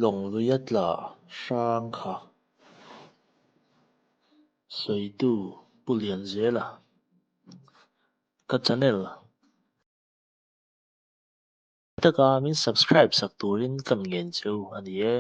Long luyat la sang kha soitu pulian zela ka channel taka min subscribe sak turin kan ngen chu ani e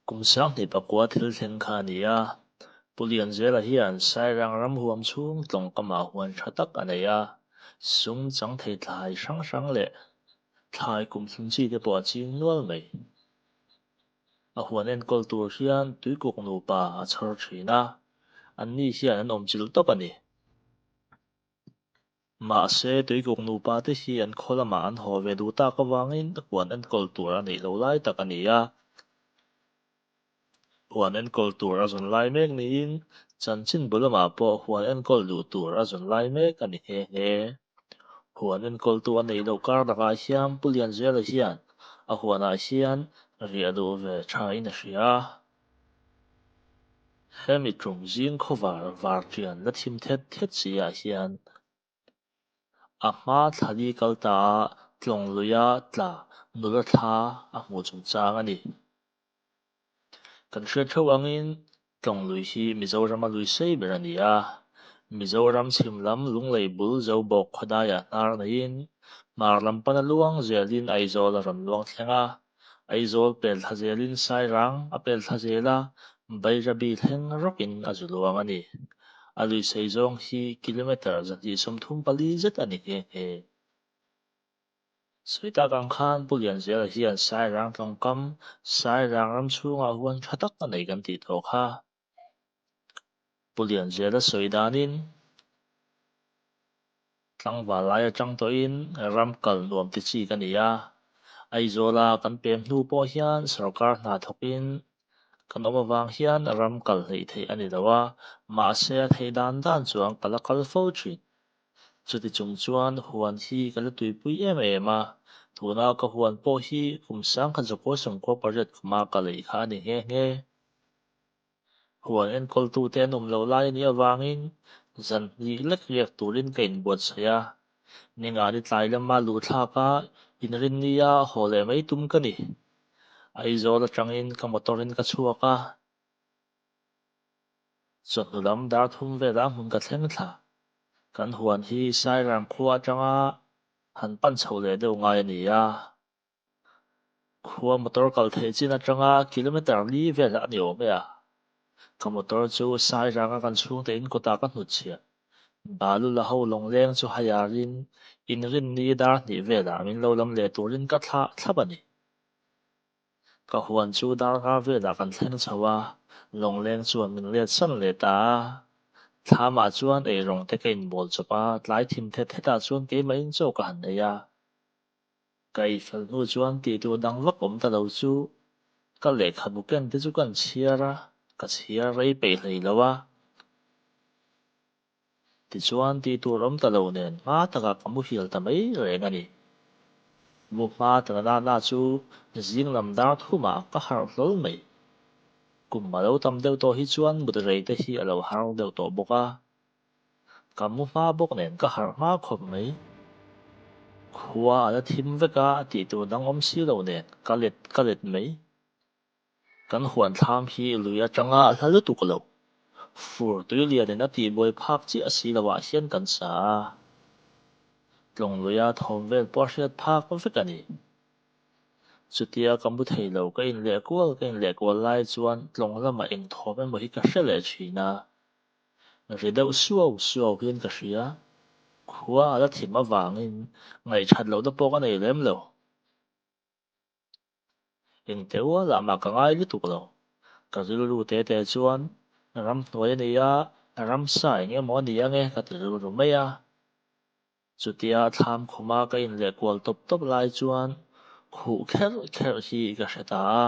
kum sang ni pakwa thil thleng kha ni a pulian zela hian sai rang ram huam chung tlong kama huan thatak anei a sung chang thei thlai hrang hrang le thlai kum thlum chi te pawh ching nual mai a huan en kol tur hian tuikuk nupa a chhar thin a an ni hian an awm chil tawp ani mahse tuikuk nupa te hi an khawlamah an haw ve duh tak awangin huan en kol tur a neih lo lai tak ani a huan en kol tur a zawn lai mek niin chan chin bu lamah pawh huan en kol duh tur a zawn lai mek ani nghe nghe huan en kol tu a neih lo kar takah hian pulian zela hian a huanah hian riah duh ve ṭhain a hria a hemi ṭung zing khawvar var tian la thim thet thet chiah hian a hma thali kal ta tlawng luia tla nula thla a hmuh chung chang ani kan hriat tho angin tlawng lui hi Mizoram a lui sei ber ani a Mizoram chhimlam lunglei bul zo bawk khawdai ah hnar neiin marlam pan a luang zelin aizawl a rawn luang thleng a aizawl pel thla zelin sai rang a pel thla zela bairabi thleng rawkin a zu luang ani a lui sei zawng hi kilometer zahnih somthum pali zet ani nghe nghe soita kang khan pulian zela hian sai rang tlawngkam sai rang ram chhungah huan thatak a nei kan tih tawk a pulian zela soidanin tlangval lai atang tawh in ram kal nuam te chi ka ni a aizawla kan pem hnu pawh hian sarkar hna thawkin kan awm awang hian ram kal hlei theih ani lo a mahse a thei dan dan chuan kala kal fo thin chuti chung chuan huan hi kala tuipui em em a tuna ka huan pawh hi kum sang kha zawkaw sawmkhaw pariat khawma ka lei kha ani nghe nghe huan en kol tu te an awm lo lai ni awangin zan hnih lek riak turin ka in buat sai a ninga ni tlai lama lu thlak a in rin ni a haw le mai tum ka ni aizawl atangin ka motorin ka chhuak a chawhnu lam dar thum vela hmun ka thleng thla kan huan hi sai rang khua atanga han pan chho le deuh ngai ani a khua motor kal thei chin atanga kilometer li vel ani awm e a ka motor chu sai rang a kan chhung te in kawtah ka hnu chiah balu la ho lawng leng chu hayarin in rin ni dar hnih velah min lo lam le turin ka thla thlap ani ka huan chu dar nga velah kan thleng chho a lawng leng chuan min liat san le ta a thlamah chuan ei rawng te ka in bawl chawp a tlai thim thet hetah chuan keimah in chaw ka han ei a ka ei fel hnu chuan tih tur dang vak awm ta lo chu ka lehkha buken te chu kan chhiar a ka chhiar rei pei hlei lo a tichuan tih tur awm ta lo nen hma taka ka mu hial ta mai reng ani mu hma tana dahna chu zinglam dar thumah ka har hlawm mai kum a lo tam deuh tawh hi chuan mut rei te hi a lo har deuh tawh bawk a ka mu hma bawk nen ka har hma khawp mai khua ala thim veka tih tur dang awm si lo nen ka let mai kan huan thlam hi lui atanga a hla lutuk lo fur tui lianin a pibuai phak chi a si lawah hian kan sa a tlawng luia thawm vel pawh a hriat phak vek ani chutia kan hmu thei lo ka in leh kual lai chuan tlawng lamah eng thawm emaw hi ka hre leh thin a ri deuh suau suau hian ka hria khua ala thim awangin ngai that lo te pawh ka nei lem lo eng teuh a lamah ka ngai lutuk lo ka rilru te te chuan ram hnuai ani a ram sa eng emaw ani a nge ka ti rilru mai a chutia thlam khawma ka in leh kual tawp tawp lai chuan khuh kher kher hi ka hreta a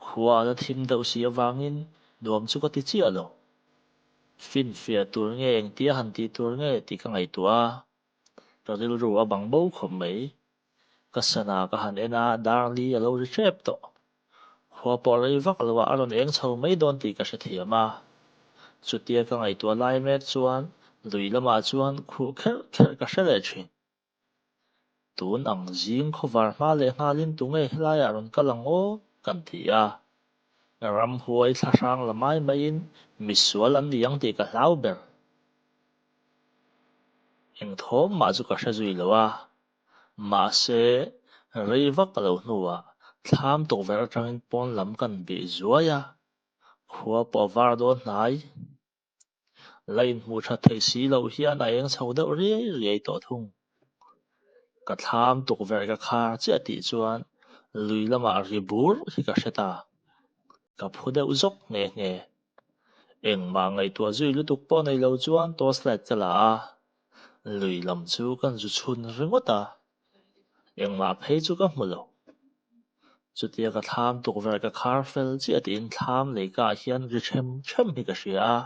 khua ala thim deuh si awangin nuam chu ka ti chiah lo fin fia tur nge eng tia han ti tur nge ti ka ngai tua ka rilru a bang bo khawp mai ka sana ka han ena dar li a lo ri hrep tawh khua pawh rei vak lo a rawn eng chho mai dawn tih ka hre thiam a chutia ka ngai tua lai mek chuan lui lamah chuan khuh kher kher ka hre leh thin tun ang zing khovar ma le nga lin tu nge lai aron kalang o kan ti a ram huai thla sang lamai mai in misual an liang ti ka hlau ber eng thom ma chu ka hra zui lo a ma se rei vak lo hnuwa thlam tok ver atangin pon lam kan bi zuaya khua po var do hnai lain mu tha thei si lo hian a eng chho deuh riai riai to thung ka thlam tok ver ka khar che ti chuan lui lama ri bur hi ka hreta ka phu deuh zok nge nge eng ma ngai tua zui lutuk po nei lo chuan torchlight chala a lui lam chu kan zu chhun ringota eng ma phei chu ka hmu lo chutia ka thlam tuk ver ka khar fel chi atin thlam lei ka hian ri them them hi ka hria a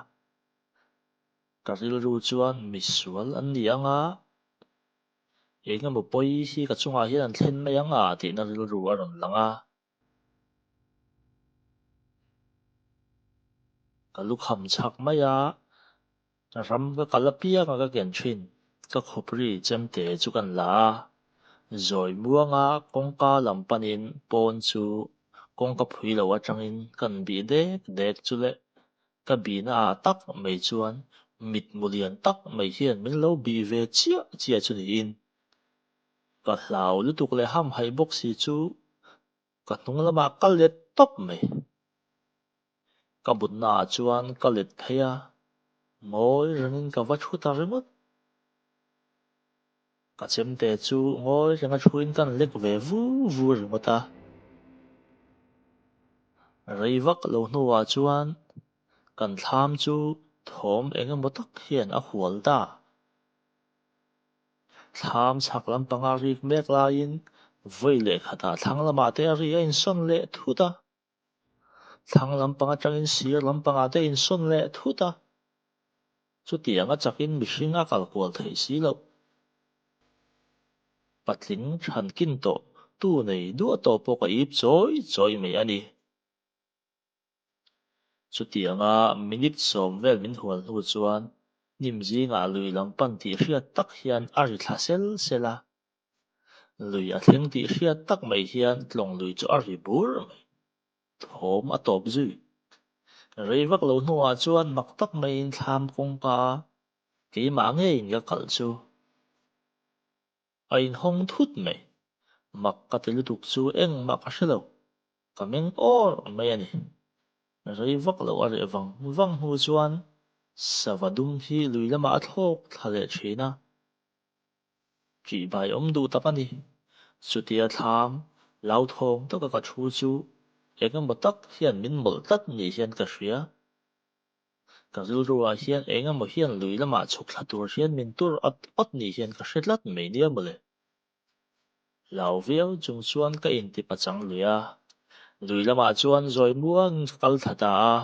ka ril ru chuan misual an ni anga eng emaw poi hi ka chungah hian an thlen mai anga tih na ril ru a rawn lang a ka lukham chhak mai a ram ka kala pianga ka ken thin ka khopri chemte chu kan la a zoi muanga kongka lampanin pon chu kongka phui lo atangin kan bi dek dek chu le ka bina a tak mai chuan mit mulian tak mai hian min lo bi ve chia chia chu ni in ka hlau lutuk le ham hai bok si chu ka hnung lama kal let top mai ka but na chuan ka let phea ngoi rangin ka va thu ta rimut ka chemte chu ngoi ranga thuin kan lek ve vu vu rimota rei vak lo hnuwa chuan kan thlam chu thawm engemaw tak hian a hual da thlam chhak lampanga rik mek lain voi leh khata thlang lamah te a ri a in sawn leh thut a thlang lampang atangin sir lampangah te in sawn leh thut a chutianga chakin mihring a kal kual thei si lo patling than kin tawh tu nei duah tawh pawh ka ip chawi chawi mai ani chutianga minute sawm vel min hual hnu chuan hnim zingah lui lampan tih hriat tak hian a ri thla sel sel a lui a thleng tih hriat tak mai hian tlawng lui chu a ri bur mai thawm a tawp zui rei vak lo hnuah chuan mak tak mai in thlam kongka keimah ngein ka kal chu a in hawng thut mai mak ka ti lutuk chu engmah ka hre lo ka meng or mai ani rei vak lo a reh vang vang hnu chuan sava dum hi lui lamah a thlawk thla leh thin a tih bai awm duh tak ani chutia thlam lau thawng taka ka thu chu engemaw tak hian min mawlh tlat ni hian ka hria ka ril ruah hian engemaw hian lui lamah chhuk thla tur hian min tur at at ni hian ka hre tlat mai nia mawle lau viau chung chuan ka in ti pachang lui a lui lamah chuan zawi muang kal thata a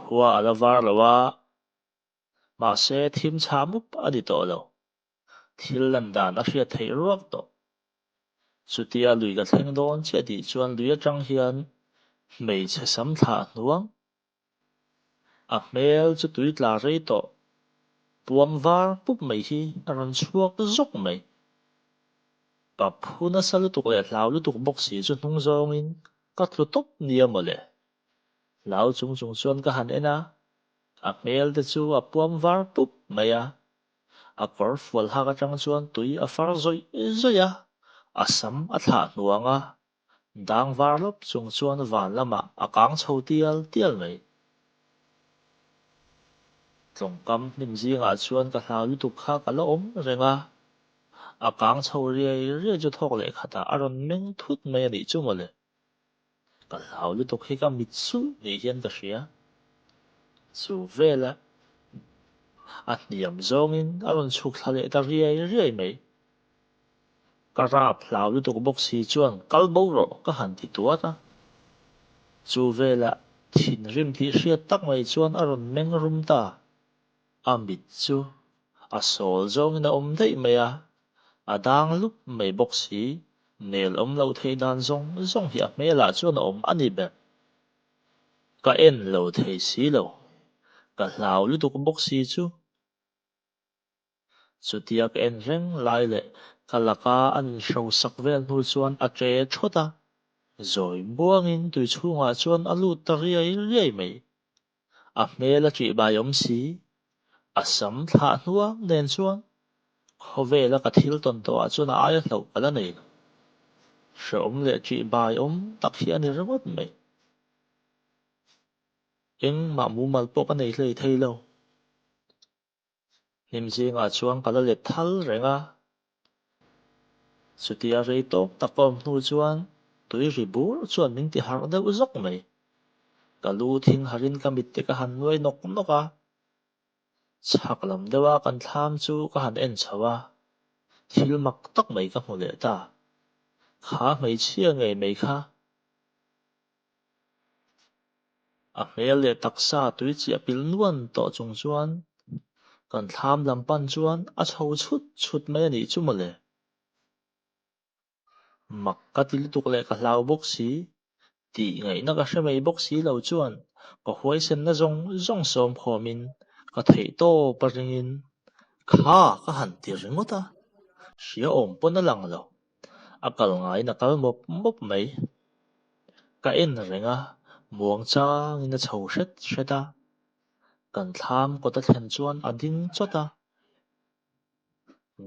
khua ala var lo a mahse thim chha mup ani tawh lo thil lan dan a hriat theih ruak tawh chutia lui ka thleng dawn chiah tih chuan lui atang hian hmeichhe sam thla hnuang a hmel chu tui tla rei tawh puam var pup mai hi a ron chuak zawk mai pa phuna sa lutuk le hlau lutuk bok si chu hnung zawngin ka tlu top nia mawle lau chung chung chuan ka han ena a hmel te chu a puam var pup mai a kawr fual hak atang chuan tui a far zawi zawi a sam a thla hnuanga dang var lop chung chuan van lamah a kang chho tial tial mai tlawngkam hnim zingah chuan ka hlau lutuk kha kala awm renga a kang chho riai riai chu thawk leh khatah a rawn meng thut mai ani chu mawle ka hlau lutuk hi ka mit sul ni hian ka hria chu vela a hniam zawngin a rawn chhuk thla leh ta riai riai mai ka rap hlau lutuk bok si chuan kal bawro ka han ti tuat a chu vela thin rim tih hriat tak mai chuan a rawn meng rum ta a mit chu a sawl zawngin a awm deih mai a dang lup mai bok si nel awm lo thei dan zawng zawng hi a hmelah chuan a awm ani ber ka en lo thei si lo ka hlau lutuk bok si chu chutia ka en reng lai leh kalaka an sâu sak vel nu chuan a tre thota rồi buangin tui chhunga chuan a lut ta riai riai mai a hmel a tih bai awm si a sam thlah hnuam nen chuan khawvela ka thil ton tawh chuan a ai hlo kala nei hrawm leh tih bai awm tak hi ani rawt mai engmah mu mal pawk a nei hlei thei lo hnim zingah chuan kala let thal renga chuti a rei tawk tak awm hnu chuan tui ri bur chuan ming ti har deuh zawk mai ka lu thing harin ka mit te ka han nuai nok nok a chhak lam deuha kan thlam chu ka han en chowa thil mak tak mai ka hmu leh ta khá hmeichhia ngei mai kha a hmel leh taksa tui chi a pil nuan tawh chung chuan kan thlam lampan chuan a chho chhut mai ani chu maw le mak ka til tuk leh ka hlau bawk si tih ngaihna ka hre mei bawk si lo chuan ka huai sen na zawng zawng sawm khawmin ka theih tawp a ringin kha ka han ti ringawt a hria awm pawh na lang lo a kal ngai na kal mop mop mai ka en renga muang changin a chho hret hret a kan thlam kawt a thlen chuan a ding chawt a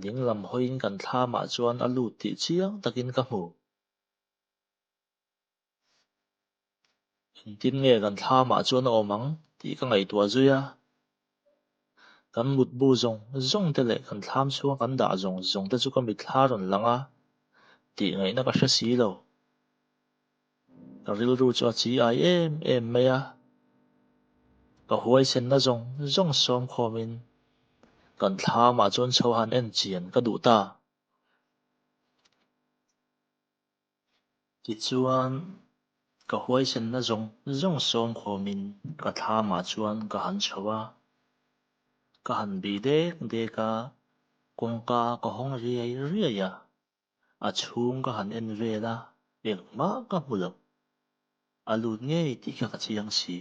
ding lam hoin kan thlamah chuan a lut tih chiang takin ka hmu tin nge kan thlamah chuan a awm ang tih ka ngei tua zui a kan mut bu zawng zawng te leh kan thlam chuang kan dah zawng zawng te chu ka mi thla rawn lang a tih ngaihna ka hre si lo ka rilru chu a chi ai em em mai a ka huai sen na zawng zawng sawm khawmin kan thlamah chuan chho han en chian ka duh ta tichuan ka huai sen na zawng zawng sawm khawmin ka thlamah chuan ka han chho a ka han bi dek dek a kawngka ka hawng riai riai a chhung ka han en vel a engmah ka hmu lo a lut ngei tih kha ka chiang si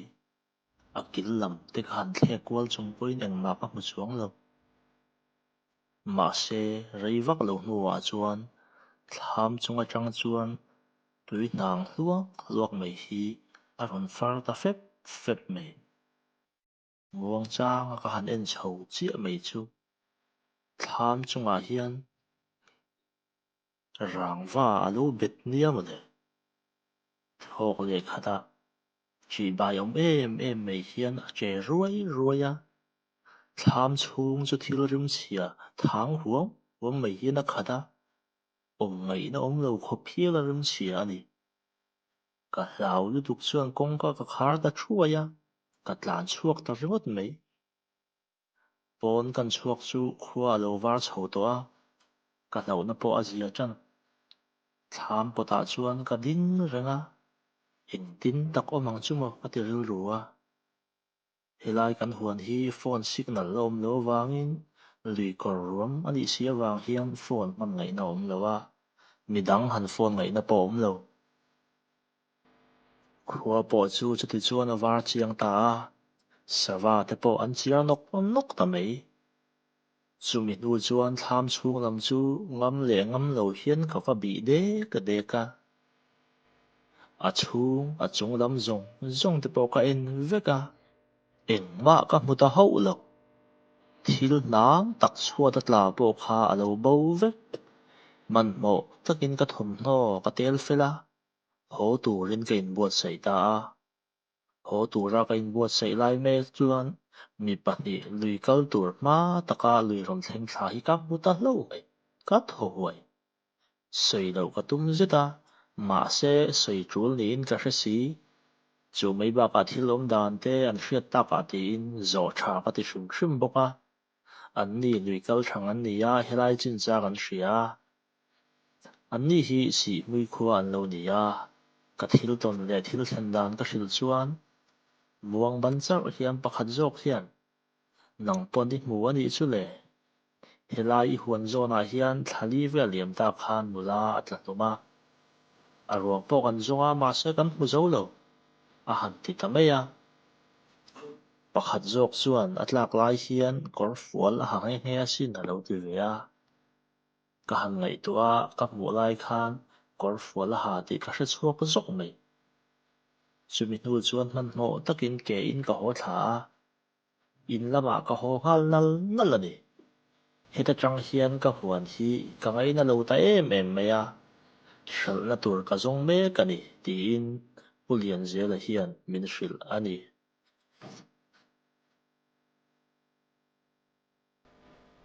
a kil lam te ka han thlek kual chung pawhin engmah ka hmu chuang lo mahse rei vak lo hnuah chuan thlam chung atang chuan tui hnang hluak hluak mai hi a rawn far ta fep fep mai muang chang ka han en chho chiah mai chu thlam chungah hian rangva a lo bet niam le thawk leh khatah chỉ bai awm em em mai hian a tre ruai ruai a thlam chhung chu thil rim chhia thang huam huam mai hian a khat a awm ngaihna awm lo khaw phial a rim chhia ani ka hlau lutuk chuan kawngka ka khar ta thuai a ka tlan chuak ta ringawt mai pawn kan chuak chu khua a lo var chho tawh a ka hlo na pawh a zia tan thlam potah chuan ka ding renga in tin tak awm ang chu maw ka ti rilru a helai kan huan hi phone signal a awm lo wangin lui kawr ruam a nih si awang hian phone hman ngaihna awm lo a midang han phone ngaihna pawh awm lo khua pawh chu chuti chuan a var chiang ta a sava te pawh an chiar nok nok ta mai chumi hnu chuan thlam chhung lam chu ngam leh ngam lo hian ka va bih dek dek a a chhung a chung lam zawng zawng te pawh ka en vek a engmah ka hmu ta ho lo thil hnang tak chhuat a tla pawh kha a lo bo vek man hmawh takin ka thawm hnaw ka tel fel a haw turin ka inbuat saih ta a haw tura ka inbuat saih lai mek chuan mi pahnih lui kal tur hma taka lui rawn thleng thla hi ka hmu ta hlo mai ka thaw huai sawi lo ka tum zeta mahse sawi ṭul niin ka hre si chu mai bakah thil awm dan te an hriat takah tiin zawh ṭha ka ti hrim hrim bawk a an nih lui kal thang an ni a helai chin cha kan hria an nih hi sih hmui khua an lo ni a ka thil ton leh thil thlen dan ka hril chuan muang ban char hian pakhat zawk hian nang pawh ni hmu ani chu le helai i huan zawnah hian thali vel liam tak khan nula a tla hlum a a ruang pawh kan zawng a mahse kan hmu zo lo a han ti ta mai a pakhat zawk chuan a tlak lai hian kawr fual a ha nghe nghe sin a lo ti ve a ka han ngai tua ka hmu lai khan kawr fual a ha tih ka hre chhuak zawk mai chumi hnu chuan hmanhmawh takin ke in ka haw thla a in lamah ka haw ngal nal nal ani heta tang hian ka huan hi ka ngei na lo ta em mai a hralh na tur ka zawng mek ani tiin pulian zel a hian min hrilh ani